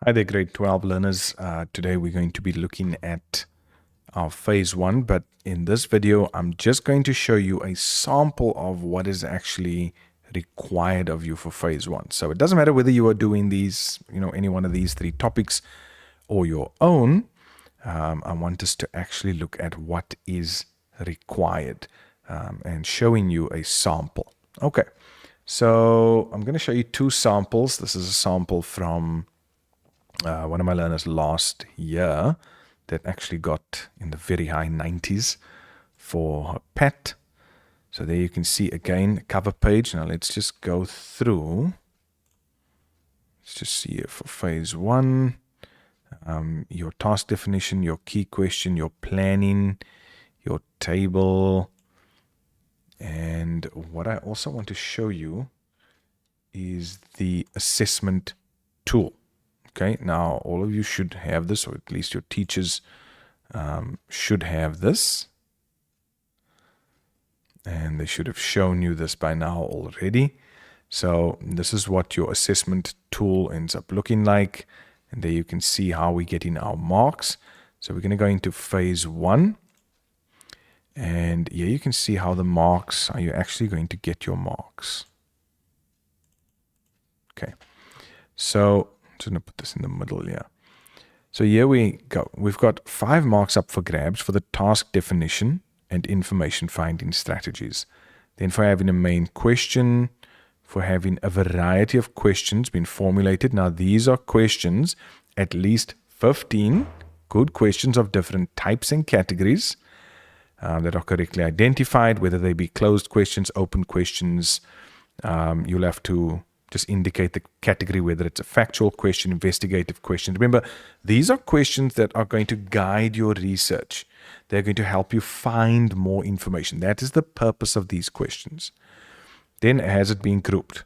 Hi there, grade 12 learners. Today we're going to be looking at our phase 1, but in this video, I'm just going to show you a sample of what is actually required of you for phase 1. So it doesn't matter whether you are doing these, any one of these 3 topics or your own. I want us to actually look at what is required and showing you a sample. Okay, so I'm going to show you 2 samples. This is a sample from one of my learners last year that actually got in the very high 90s for her PET. So there you can see again, cover page. Now let's just go through. Let's just see here for phase 1, your task definition, your key question, your planning, your table. And what I also want to show you is the assessment tool. Okay, now all of you should have this, or at least your teachers should have this. And they should have shown you this by now already. So this is what your assessment tool ends up looking like. And there you can see how we get in our marks. So we're going to go into phase 1. And here you can see how the marks, how you're actually going to get your marks. Okay, so I'm just going to put this in the middle here. So here we go. We've got 5 marks up for grabs for the task definition and information finding strategies. Then for having a main question, for having a variety of questions being formulated. Now these are questions, at least 15 good questions of different types and categories that are correctly identified, whether they be closed questions, open questions. You'll have to just indicate the category, whether it's a factual question, investigative question. Remember, these are questions that are going to guide your research. They're going to help you find more information. That is the purpose of these questions. Then, has it been grouped?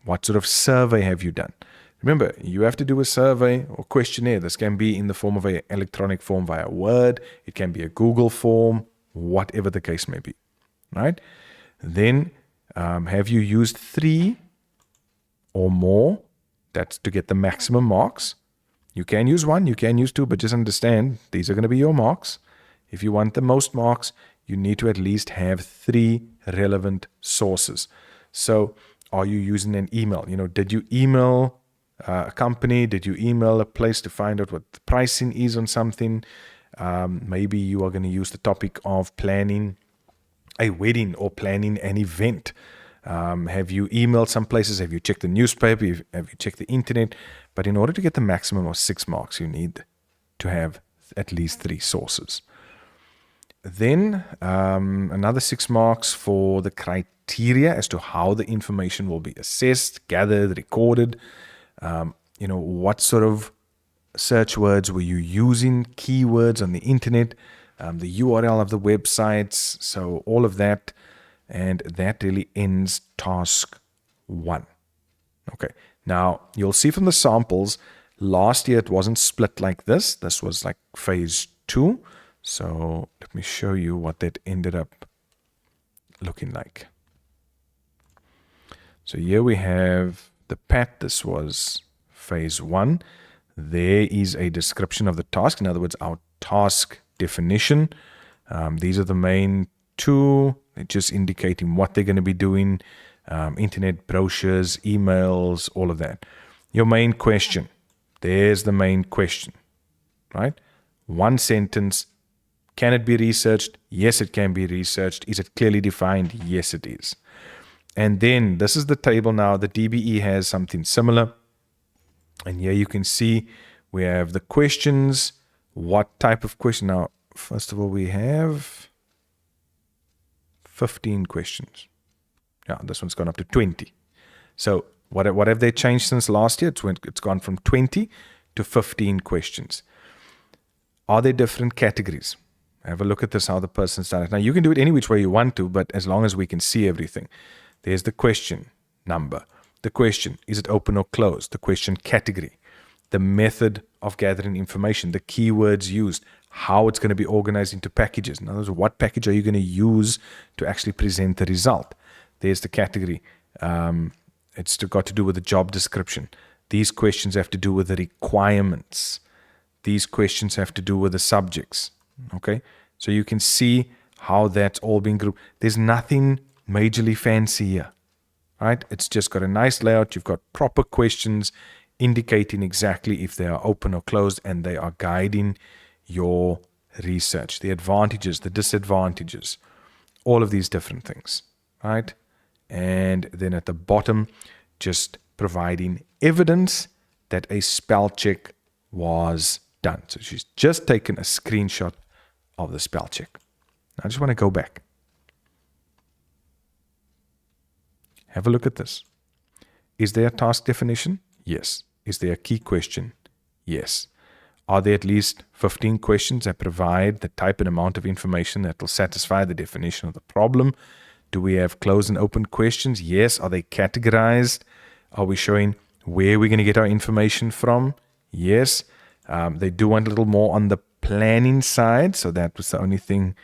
What sort of survey have you done? Remember, you have to do a survey or questionnaire. This can be in the form of an electronic form via Word. It can be a Google form, whatever the case may be. Right? Then, have you used 3 or more? That's to get the maximum marks. You can use 1, you can use 2, but just understand these are going to be your marks. If you want the most marks, you need to at least have 3 relevant sources. So are you using an email? Did you email a company? Did you email a place to find out what the pricing is on something? Maybe you are going to use the topic of planning a wedding or planning an event. Have you emailed some places? Have you checked the newspaper? Have you checked the internet? But in order to get the maximum of 6 marks, you need to have at least 3 sources. Then another 6 marks for the criteria as to how the information will be assessed, gathered, recorded. What sort of search words were you using, keywords on the internet, the URL of the websites, so all of that. And that really ends task 1. Okay, now you'll see from the samples, last year it wasn't split like this. This was like phase 2. So let me show you what that ended up looking like. So here we have the PAT. This was phase 1. There is a description of the task. In other words, our task definition. These are the main 2. They're just indicating what they're going to be doing, internet brochures, emails, all of that. Your main question, there's the main question, right? 1 sentence. Can it be researched? Yes, it can be researched. Is it clearly defined? Yes, it is. And then this is the table now. The DBE has something similar. And here you can see we have the questions. What type of question? Now, first of all, we have 15 questions. Yeah, this one's gone up to 20. So what have they changed since last year? It's gone from 20 to 15 questions. Are there different categories? Have a look at this, how the person's done it. Now, you can do it any which way you want to, but as long as we can see everything. There's the question number. The question, is it open or closed? The question category. The method of gathering information. The keywords used. How it's going to be organized into packages. In other words, what package are you going to use to actually present the result? There's the category. It's got to do with the job description. These questions have to do with the requirements. These questions have to do with the subjects. Okay, so you can see how that's all been grouped. There's nothing majorly fancy here, right? It's just got a nice layout. You've got proper questions indicating exactly if they are open or closed, and they are guiding your research, the advantages, the disadvantages, all of these different things, right? And then at the bottom, just providing evidence that a spell check was done. So she's just taken a screenshot of the spell check. I just want to go back. Have a look at this. Is there a task definition? Yes. Is there a key question? Yes. Are there at least 15 questions that provide the type and amount of information that will satisfy the definition of the problem? Do we have closed and open questions? Yes. Are they categorized? Are we showing where we're going to get our information from? Yes. They do want a little more on the planning side, so that was the only thing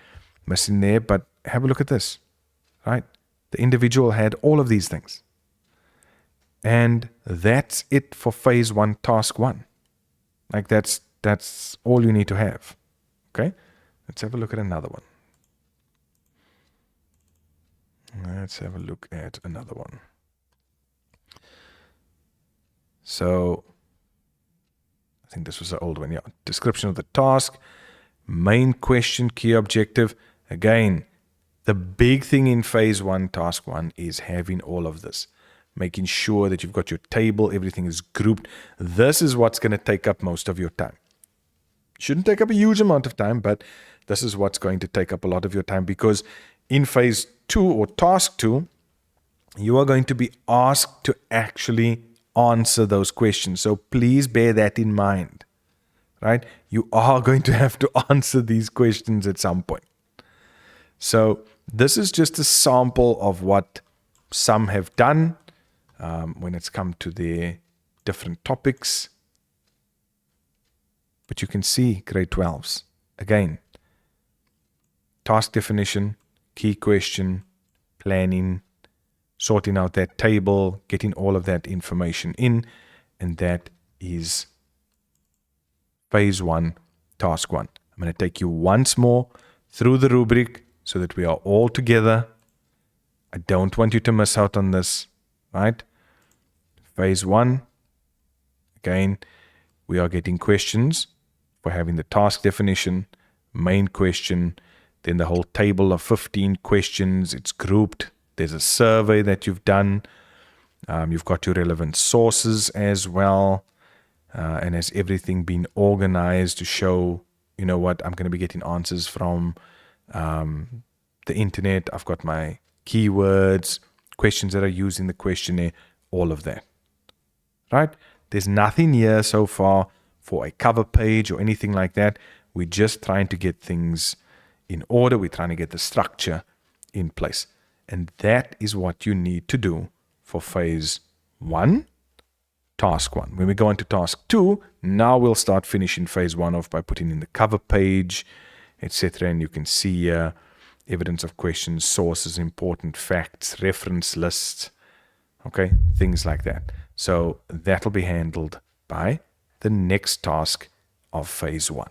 missing there. But have a look at this, right? The individual had all of these things. And that's it for phase 1, task 1. Like that's all you need to have. Okay? Let's have a look at another one. Let's have a look at another one. So I think this was the old one. Yeah. Description of the task, main question, key objective. Again, the big thing in phase 1, task 1 is having all of this. Making sure that you've got your table, everything is grouped. This is what's going to take up most of your time. Shouldn't take up a huge amount of time, but this is what's going to take up a lot of your time, because in phase 2 or task 2, you are going to be asked to actually answer those questions. So please bear that in mind, right? You are going to have to answer these questions at some point. So this is just a sample of what some have done when it's come to their different topics. But you can see grade 12s. Again, task definition, key question, planning, sorting out that table, getting all of that information in, and that is phase 1, task 1. I'm going to take you once more through the rubric so that we are all together. I don't want you to miss out on this, right? Phase 1, again, we are getting questions for having the task definition, main question, then the whole table of 15 questions. It's grouped. There's a survey that you've done. You've got your relevant sources as well. And has everything been organized to show, you know what, I'm going to be getting answers from the internet. I've got my keywords, questions that are used in the questionnaire, all of that. Right? There's nothing here so far for a cover page or anything like that. We're just trying to get things in order. We're trying to get the structure in place. And that is what you need to do for phase 1, task 1. When we go into task 2, now we'll start finishing phase 1 off by putting in the cover page, etc. And you can see here evidence of questions, sources, important facts, reference lists, okay, things like that. So that'll be handled by the next task of phase 1.